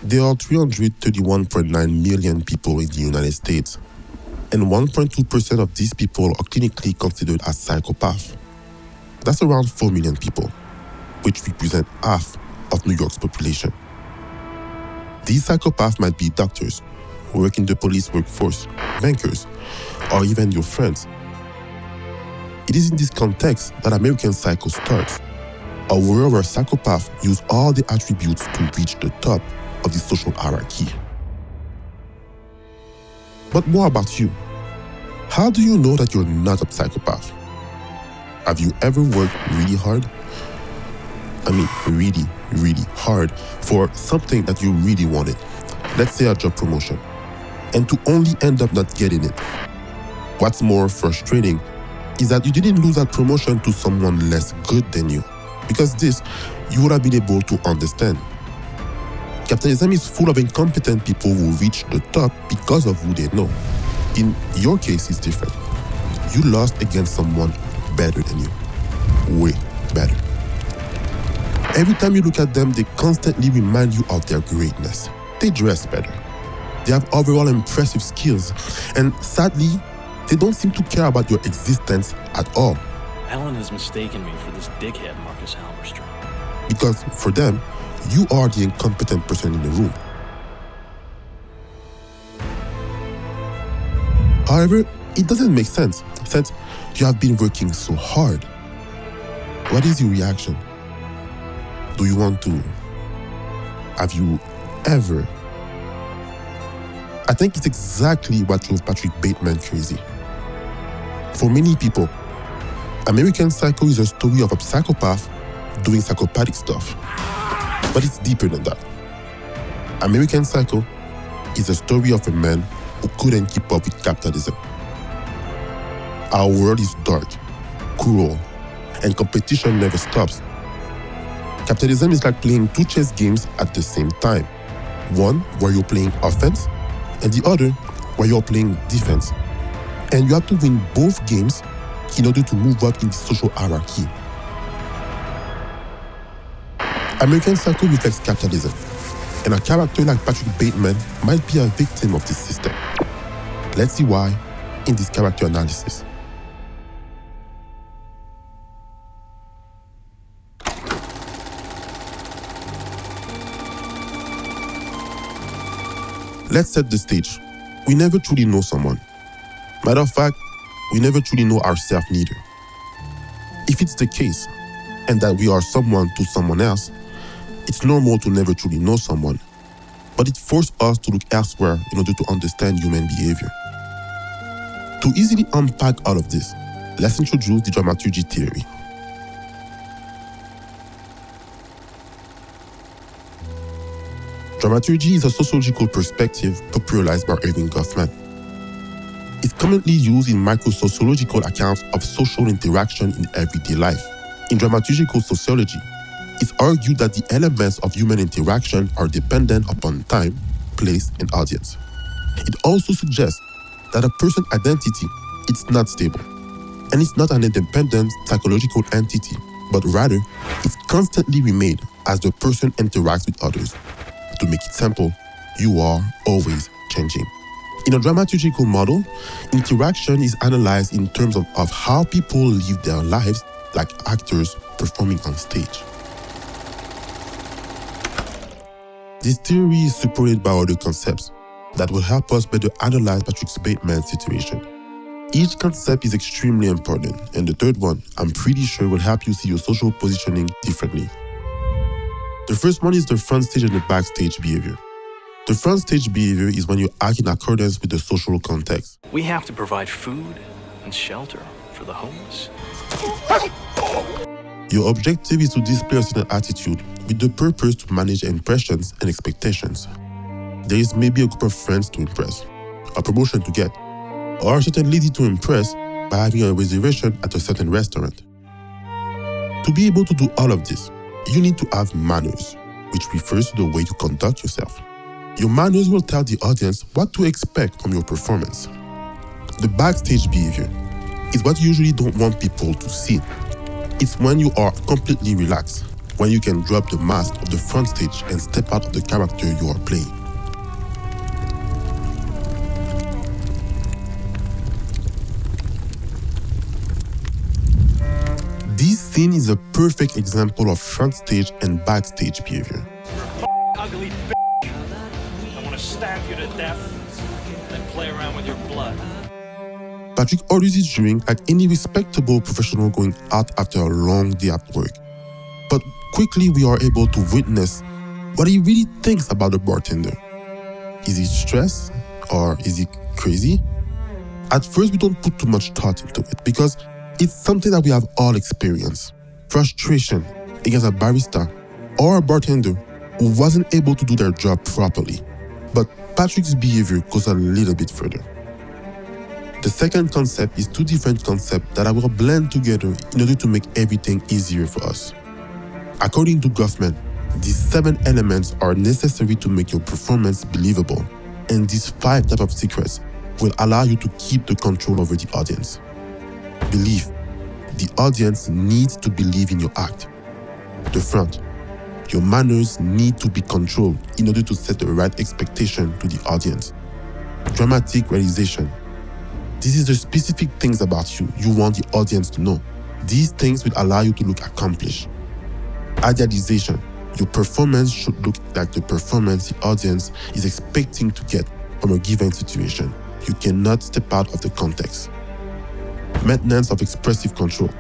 There are 331.9 million people in the United States, and 1.2% of these people are clinically considered as psychopaths. That's around 4 million people, which represent half of New York's population. These psychopaths might be doctors, who work in the police workforce, bankers, or even your friends. It is in this context that American Psycho starts, a world where psychopaths use all the attributes to reach the top of the social hierarchy. But what about you? How do you know that you're not a psychopath? Have you ever worked really hard? Really, really hard for something that you really wanted. Let's say a job promotion. And to only end up not getting it. What's more frustrating is that you didn't lose that promotion to someone less good than you, because this you would have been able to understand. Capitalism is full of incompetent people who reach the top because of who they know. In your case, it's different. You lost against someone better than you. Way better. Every time you look at them, they constantly remind you of their greatness. They dress better. They have overall impressive skills. And sadly, they don't seem to care about your existence at all. Ellen has mistaken me for this dickhead, Marcus Halberstrom. Because for them, you are the incompetent person in the room. However, it doesn't make sense since you have been working so hard. What is your reaction? Do you want to? Have you ever? I think it's exactly what drove Patrick Bateman crazy. For many people, American Psycho is a story of a psychopath doing psychopathic stuff. But it's deeper than that. American Psycho is a story of a man who couldn't keep up with capitalism. Our world is dark, cruel, and competition never stops. Capitalism is like playing two chess games at the same time. One where you're playing offense, and the other where you're playing defense. And you have to win both games in order to move up in the social hierarchy. American Psycho reflects capitalism, and a character like Patrick Bateman might be a victim of this system. Let's see why in this character analysis. Let's set the stage. We never truly know someone. Matter of fact, we never truly know ourselves neither. If it's the case, and that we are someone to someone else, it's normal to never truly know someone, but it forces us to look elsewhere in order to understand human behavior. To easily unpack all of this, let's introduce the Dramaturgy Theory. Dramaturgy is a sociological perspective popularized by Erving Goffman. It's commonly used in microsociological accounts of social interaction in everyday life. In dramaturgical sociology, it's argued that the elements of human interaction are dependent upon time, place, and audience. It also suggests that a person's identity is not stable, and it's not an independent psychological entity, but rather it's constantly remade as the person interacts with others. To make it simple, you are always changing. In a dramaturgical model, interaction is analyzed in terms of how people live their lives like actors performing on stage. This theory is supported by other concepts that will help us better analyze Patrick Bateman's situation. Each concept is extremely important, and the third one, I'm pretty sure, will help you see your social positioning differently. The first one is the front stage and the backstage behavior. The front stage behavior is when you act in accordance with the social context. We have to provide food and shelter for the homeless. Your objective is to display a certain attitude with the purpose to manage impressions and expectations. There is maybe a group of friends to impress, a promotion to get, or a certain lady to impress by having a reservation at a certain restaurant. To be able to do all of this, you need to have manners, which refers to the way you conduct yourself. Your manners will tell the audience what to expect from your performance. The backstage behavior is what you usually don't want people to see. It's when you are completely relaxed, when you can drop the mask of the front stage and step out of the character you are playing. This scene is a perfect example of front stage and backstage behavior. Ugly bitch. I want to stab you to death, then play around with your blood. Patrick orders his drink like any respectable professional going out after a long day at work. But quickly we are able to witness what he really thinks about the bartender. Is he stressed or is he crazy? At first we don't put too much thought into it because it's something that we have all experienced. Frustration against a barista or a bartender who wasn't able to do their job properly. But Patrick's behavior goes a little bit further. The second concept is two different concepts that I will blend together in order to make everything easier for us. According to Goffman, these 7 elements are necessary to make your performance believable, and these 5 types of secrets will allow you to keep the control over the audience. Belief. The audience needs to believe in your act. The front. Your manners need to be controlled in order to set the right expectation to the audience. Dramatic realization. This is the specific things about you want the audience to know. These things will allow you to look accomplished. Idealization. Your performance should look like the performance the audience is expecting to get from a given situation. You cannot step out of the context. Maintenance of expressive control.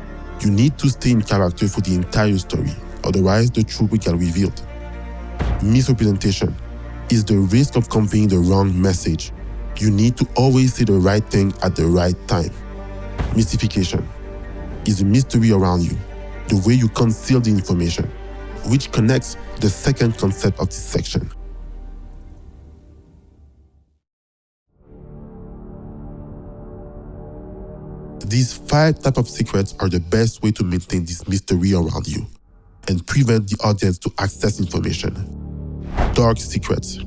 You need to stay in character for the entire story, otherwise the truth will get revealed. Misrepresentation is the risk of conveying the wrong message. You need to always say the right thing at the right time. Mystification is the mystery around you, the way you conceal the information, which connects the second concept of this section. These 5 types of secrets are the best way to maintain this mystery around you and prevent the audience to access information. Dark secrets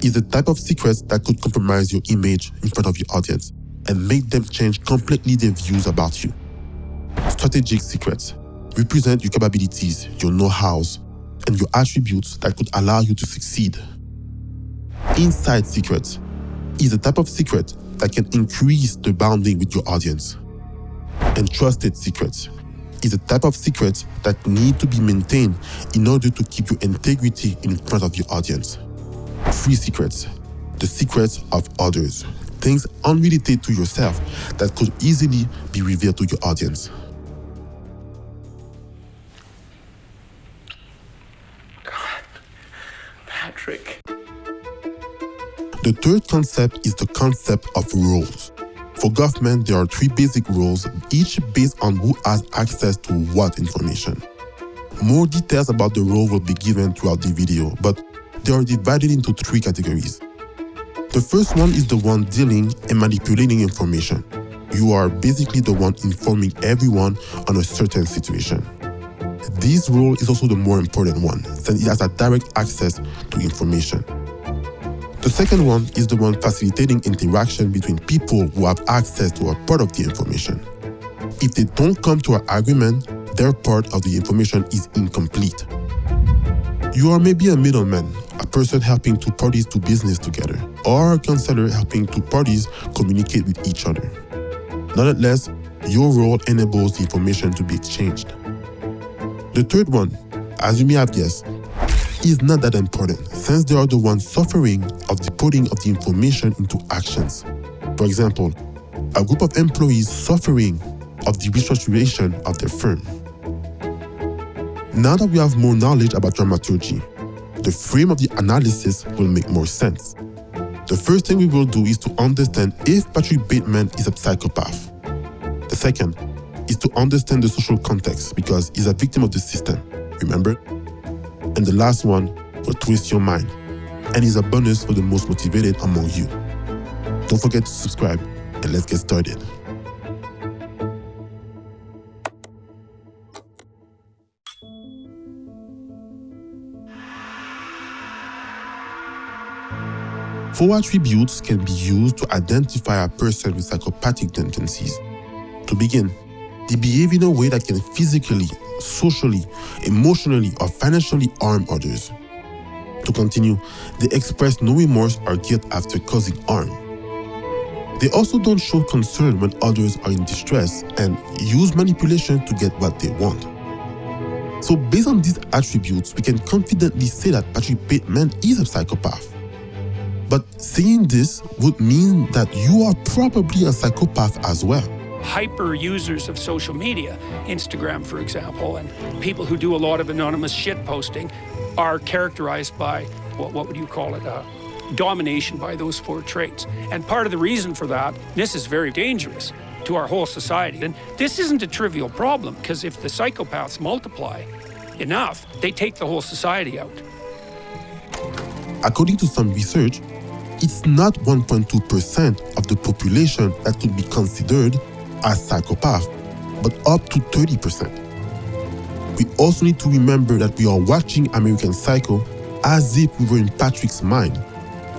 is the type of secrets that could compromise your image in front of your audience and make them change completely their views about you. Strategic secrets represent your capabilities, your know-hows, and your attributes that could allow you to succeed. Inside secrets is a type of secret that can increase the bonding with your audience. And trusted secrets is a type of secrets that need to be maintained in order to keep your integrity in front of your audience. Free secrets, the secrets of others, things unrelated to yourself that could easily be revealed to your audience. God, Patrick. The third concept is the concept of roles. For Goffman, there are 3 basic roles, each based on who has access to what information. More details about the role will be given throughout the video, but they are divided into 3 categories. The first one is the one dealing and manipulating information. You are basically the one informing everyone on a certain situation. This role is also the more important one, since it has a direct access to information. The second one is the one facilitating interaction between people who have access to a part of the information. If they don't come to an agreement, their part of the information is incomplete. You are maybe a middleman, a person helping 2 parties do business together, or a counselor helping 2 parties communicate with each other. Nonetheless, your role enables the information to be exchanged. The third one, as you may have guessed, is not that important, since they are the ones suffering of the putting of the information into actions. For example, a group of employees suffering of the restructuration of their firm. Now that we have more knowledge about dramaturgy, the frame of the analysis will make more sense. The first thing we will do is to understand if Patrick Bateman is a psychopath. The second is to understand the social context because he's a victim of the system, remember? And the last one will twist your mind and is a bonus for the most motivated among you. Don't forget to subscribe and let's get started. Four attributes can be used to identify a person with psychopathic tendencies. To begin, they behave in a way that can physically, socially, emotionally or financially harm others. To continue, they express no remorse or guilt after causing harm. They also don't show concern when others are in distress and use manipulation to get what they want. So based on these attributes, we can confidently say that Patrick Bateman is a psychopath. But saying this would mean that you are probably a psychopath as well. Hyper users of social media, Instagram for example, and people who do a lot of anonymous shit posting are characterized by, what would you call it, domination by those 4 traits. And part of the reason for that, this is very dangerous to our whole society. And this isn't a trivial problem, because if the psychopaths multiply enough, they take the whole society out. According to some research, it's not 1.2% of the population that could be considered as psychopath, but up to 30%. We also need to remember that we are watching American Psycho as if we were in Patrick's mind.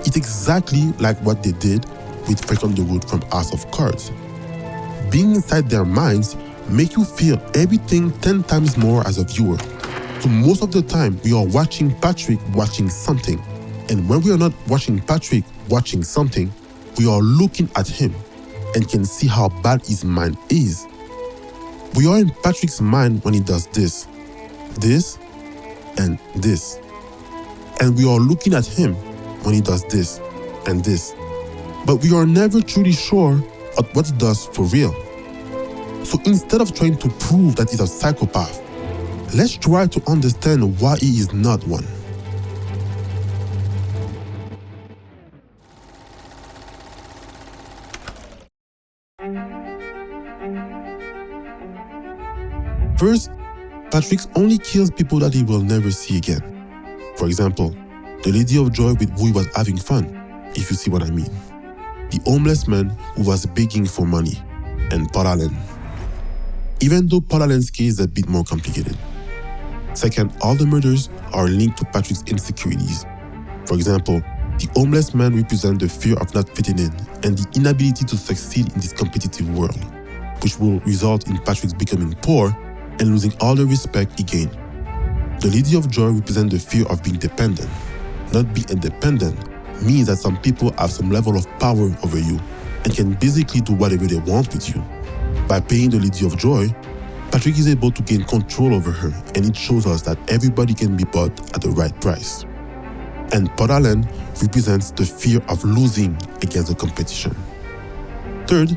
It's exactly like what they did with Frank Underwood from House of Cards. Being inside their minds make you feel everything 10 times more as a viewer. So most of the time, we are watching Patrick watching something. And when we are not watching Patrick watching something, we are looking at him and can see how bad his mind is. We are in Patrick's mind when he does this, and this. And we are looking at him when he does this and this. But we are never truly sure of what he does for real. So instead of trying to prove that he's a psychopath, let's try to understand why he is not one. First, Patrick only kills people that he will never see again. For example, the lady of joy with who he was having fun, if you see what I mean. The homeless man who was begging for money, and Paul Allen. Even though Paul Allen's case is a bit more complicated. Second, all the murders are linked to Patrick's insecurities. For example, the homeless man represents the fear of not fitting in and the inability to succeed in this competitive world, which will result in Patrick becoming poor and losing all the respect he gained. The lady of joy represents the fear of being dependent. Not being independent means that some people have some level of power over you and can basically do whatever they want with you. By paying the lady of joy, Patrick is able to gain control over her, and it shows us that everybody can be bought at the right price. And Paul Allen represents the fear of losing against the competition. Third,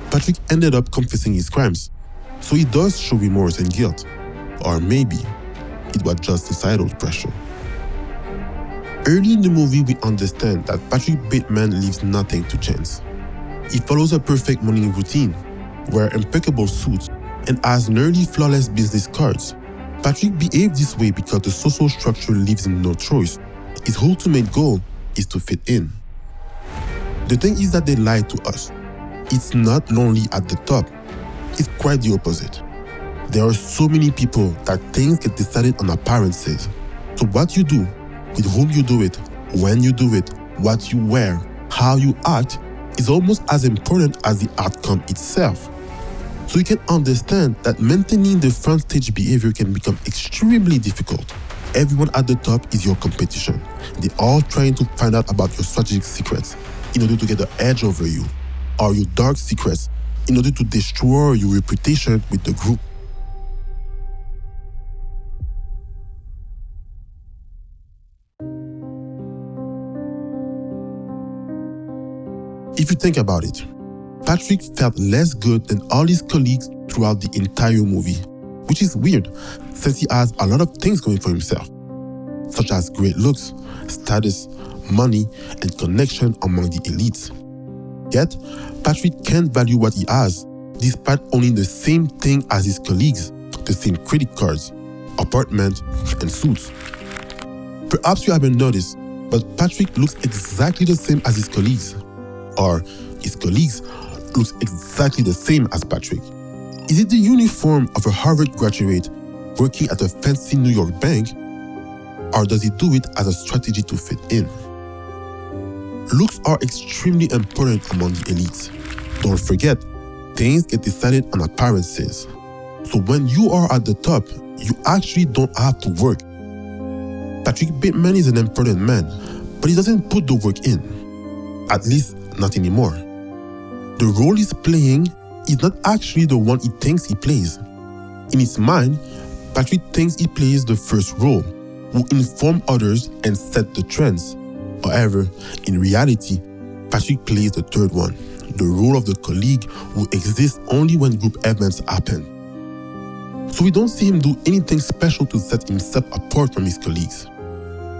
Patrick ended up confessing his crimes, so he does show remorse and guilt. Or maybe it was just societal pressure. Early in the movie, we understand that Patrick Bateman leaves nothing to chance. He follows a perfect morning routine, wears impeccable suits, and has nearly flawless business cards. Patrick behaves this way because the social structure leaves him no choice. His ultimate goal is to fit in. The thing is that they lie to us. It's not lonely at the top. It's quite the opposite. There are so many people that things get decided on appearances. So what you do, with whom you do it, when you do it, what you wear, how you act, is almost as important as the outcome itself. So you can understand that maintaining the front stage behavior can become extremely difficult. Everyone at the top is your competition. They're all trying to find out about your strategic secrets in order to get the edge over you, or your dark secrets in order to destroy your reputation with the group. If you think about it, Patrick felt less good than all his colleagues throughout the entire movie, which is weird since he has a lot of things going for himself, such as great looks, status, money, and connection among the elites. Yet, Patrick can't value what he has, despite owning the same thing as his colleagues, the same credit cards, apartment, and suits. Perhaps you haven't noticed, but Patrick looks exactly the same as his colleagues. Or his colleagues looks exactly the same as Patrick. Is it the uniform of a Harvard graduate working at a fancy New York bank? Or does he do it as a strategy to fit in? Looks are extremely important among the elites. Don't forget, things get decided on appearances. So when you are at the top, you actually don't have to work. Patrick Bateman is an important man, but he doesn't put the work in. At least, not anymore. The role he's playing is not actually the one he thinks he plays. In his mind, Patrick thinks he plays the first role, who inform others and set the trends. However, in reality, Patrick plays the third one, the role of the colleague who exists only when group events happen. So we don't see him do anything special to set himself apart from his colleagues.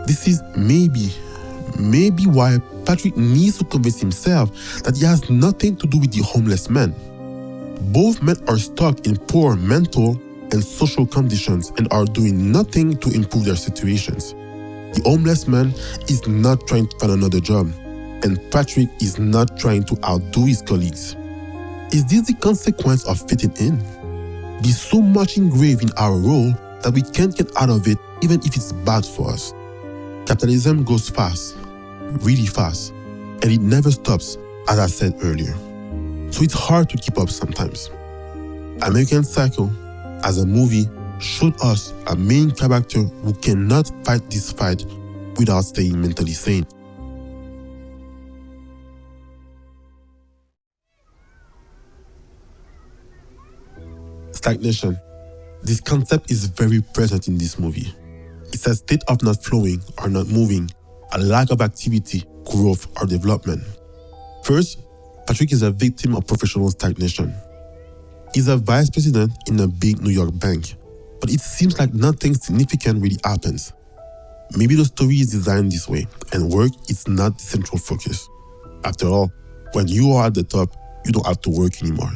This is maybe why Patrick needs to convince himself that he has nothing to do with the homeless man. Both men are stuck in poor mental and social conditions and are doing nothing to improve their situations. The homeless man is not trying to find another job, and Patrick is not trying to outdo his colleagues. Is this the consequence of fitting in? Be so much engraved in our role that we can't get out of it even if it's bad for us. Capitalism goes fast, really fast, and it never stops, as I said earlier. So it's hard to keep up sometimes. American Psycho, as a movie, showed us a main character who cannot fight this fight without staying mentally sane. Stagnation. This concept is very present in this movie. It's a state of not flowing or not moving, a lack of activity, growth, or development. First, Patrick is a victim of professional stagnation. He's a vice president in a big New York bank, but it seems like nothing significant really happens. Maybe the story is designed this way, and work is not the central focus. After all, when you are at the top, you don't have to work anymore.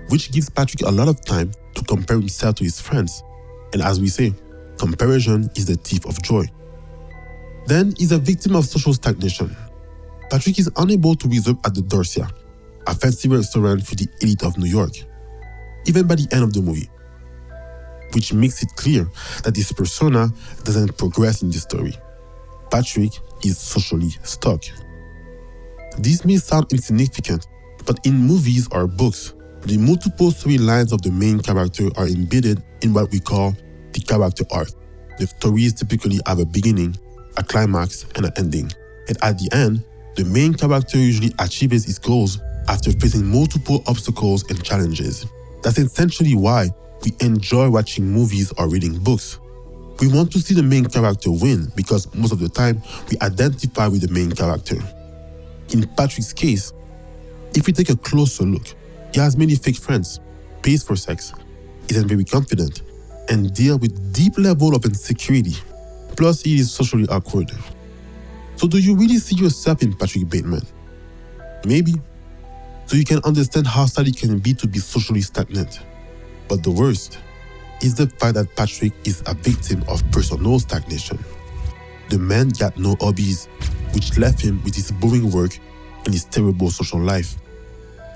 Which gives Patrick a lot of time to compare himself to his friends. And as we say, comparison is the thief of joy. Then he's a victim of social stagnation. Patrick is unable to reserve at the Dorsia, a fancy restaurant for the elite of New York, even by the end of the movie. Which makes it clear that this persona doesn't progress in the story. Patrick is socially stuck. This may sound insignificant, but in movies or books, the multiple storylines of the main character are embedded in what we call the character arc. The stories typically have a beginning, a climax, and an ending. And at the end, the main character usually achieves his goals after facing multiple obstacles and challenges. That's essentially why we enjoy watching movies or reading books. We want to see the main character win because most of the time we identify with the main character. In Patrick's case, if we take a closer look, he has many fake friends, pays for sex, isn't very confident, and deals with deep level of insecurity. Plus, he is socially awkward. So do you really see yourself in Patrick Bateman? Maybe. So you can understand how sad it can be to be socially stagnant. But the worst is the fact that Patrick is a victim of personal stagnation. The man got no hobbies, which left him with his boring work and his terrible social life.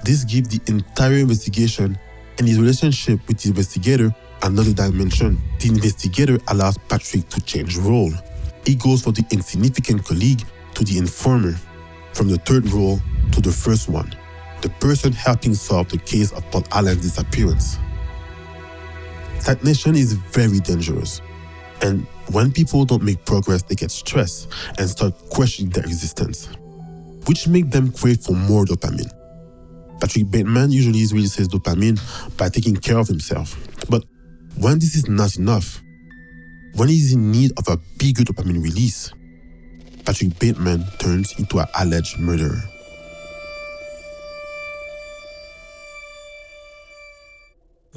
This gives the entire investigation and his relationship with the investigator another dimension. The investigator allows Patrick to change role. He goes from the insignificant colleague to the informer, from the third role to the first one, the person helping solve the case of Paul Allen's disappearance. Stagnation is very dangerous, and when people don't make progress, they get stressed and start questioning their existence, which makes them crave for more dopamine. Patrick Bateman usually releases dopamine by taking care of himself, but when this is not enough, when he is in need of a bigger dopamine release, Patrick Bateman turns into an alleged murderer.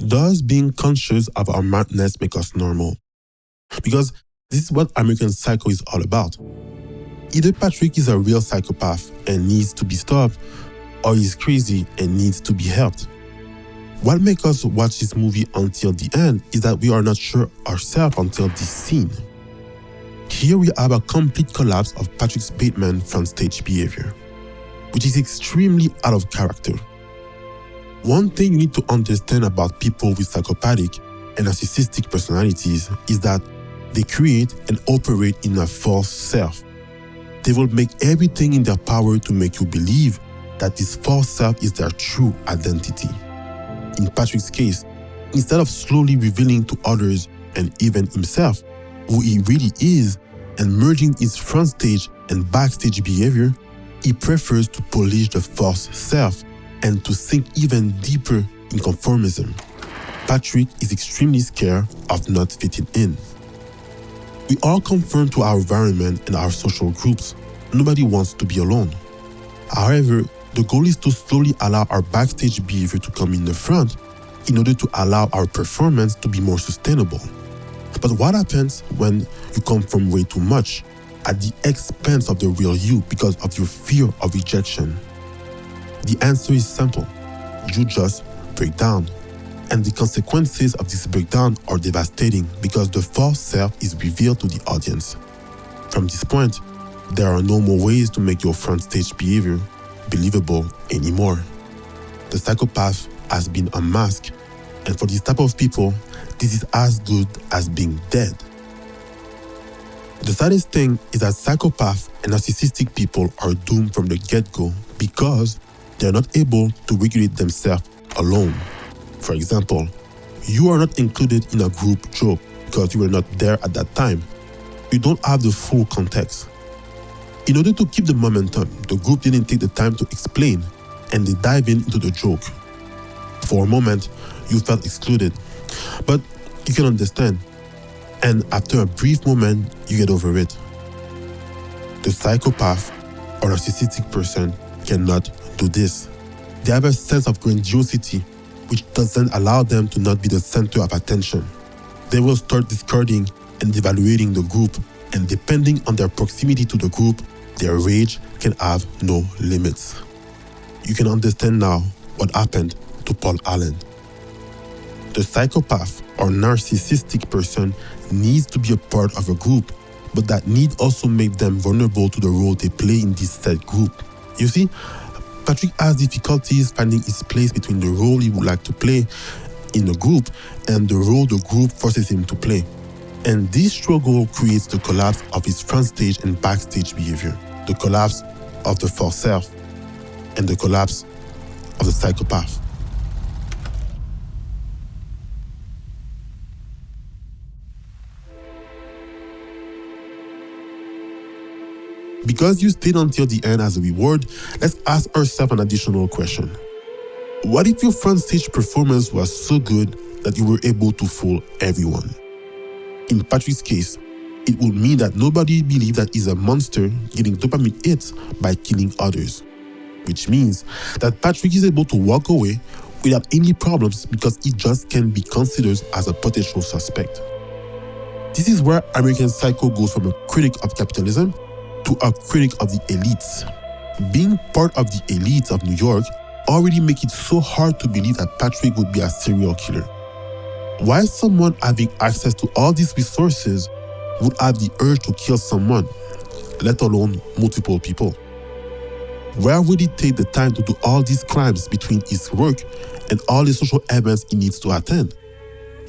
Does being conscious of our madness make us normal? Because this is what American Psycho is all about. Either Patrick is a real psychopath and needs to be stopped, or he's crazy and needs to be helped. What makes us watch this movie until the end is that we are not sure ourselves until this scene. Here we have a complete collapse of Patrick Bateman's front-stage behavior, which is extremely out of character. One thing you need to understand about people with psychopathic and narcissistic personalities is that they create and operate in a false self. They will make everything in their power to make you believe that this false self is their true identity. In Patrick's case, instead of slowly revealing to others and even himself, who he really is, and merging his front stage and backstage behavior, he prefers to polish the false self and to sink even deeper in conformism. Patrick is extremely scared of not fitting in. We all conform to our environment and our social groups. Nobody wants to be alone. However, the goal is to slowly allow our backstage behavior to come in the front in order to allow our performance to be more sustainable. But what happens when you conform way too much at the expense of the real you because of your fear of rejection? The answer is simple. You just break down. And the consequences of this breakdown are devastating because the false self is revealed to the audience. From this point, there are no more ways to make your front stage behavior believable anymore. The psychopath has been unmasked, and for this type of people, this is as good as being dead. The saddest thing is that psychopaths and narcissistic people are doomed from the get-go because they are not able to regulate themselves alone. For example, you are not included in a group joke because you were not there at that time. You don't have the full context. In order to keep the momentum, the group didn't take the time to explain, and they dive into the joke. For a moment, you felt excluded, but you can understand. And after a brief moment, you get over it. The psychopath or narcissistic person cannot do this. They have a sense of grandiosity which doesn't allow them to not be the center of attention. They will start discarding and devaluating the group, and depending on their proximity to the group, their rage can have no limits. You can understand now what happened to Paul Allen. The psychopath or narcissistic person needs to be a part of a group, but that need also make them vulnerable to the role they play in this said group. You see, Patrick has difficulties finding his place between the role he would like to play in the group and the role the group forces him to play. And this struggle creates the collapse of his front stage and backstage behavior, the collapse of the false self, and the collapse of the psychopath. Because you stayed until the end as a reward, let's ask ourselves an additional question. What if your front stage performance was so good that you were able to fool everyone? In Patrick's case, it would mean that nobody believed that he's a monster getting dopamine hits by killing others. Which means that Patrick is able to walk away without any problems because he just can't be considered as a potential suspect. This is where American Psycho goes from a critic of capitalism to a critic of the elites. Being part of the elites of New York already makes it so hard to believe that Patrick would be a serial killer. Why someone having access to all these resources would have the urge to kill someone, let alone multiple people? Where would he take the time to do all these crimes between his work and all the social events he needs to attend?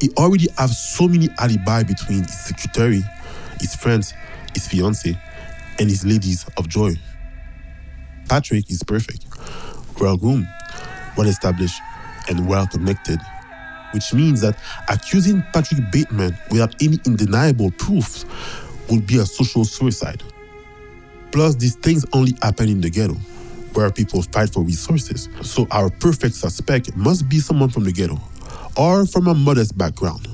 He already has so many alibis between his secretary, his friends, his fiancée, and his ladies of joy. Patrick is perfect, well-groomed, well-established, and well-connected, which means that accusing Patrick Bateman without any undeniable proofs would be a social suicide. Plus, these things only happen in the ghetto, where people fight for resources. So our perfect suspect must be someone from the ghetto, or from a modest background.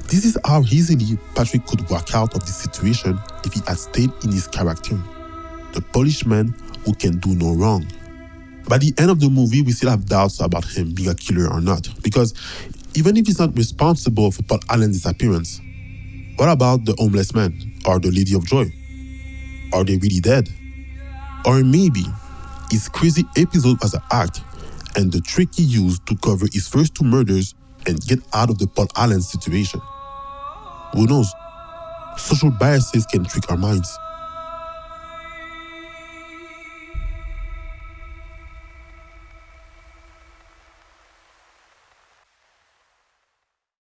This is how easily Patrick could walk out of this situation if he had stayed in his character, the polished man who can do no wrong. By the end of the movie, we still have doubts about him being a killer or not, because even if he's not responsible for Paul Allen's disappearance, what about the homeless man or the lady of joy? Are they really dead? Or maybe his crazy episode was an act, and the trick he used to cover his first two murders and get out of the Paul Allen situation. Who knows? Social biases can trick our minds.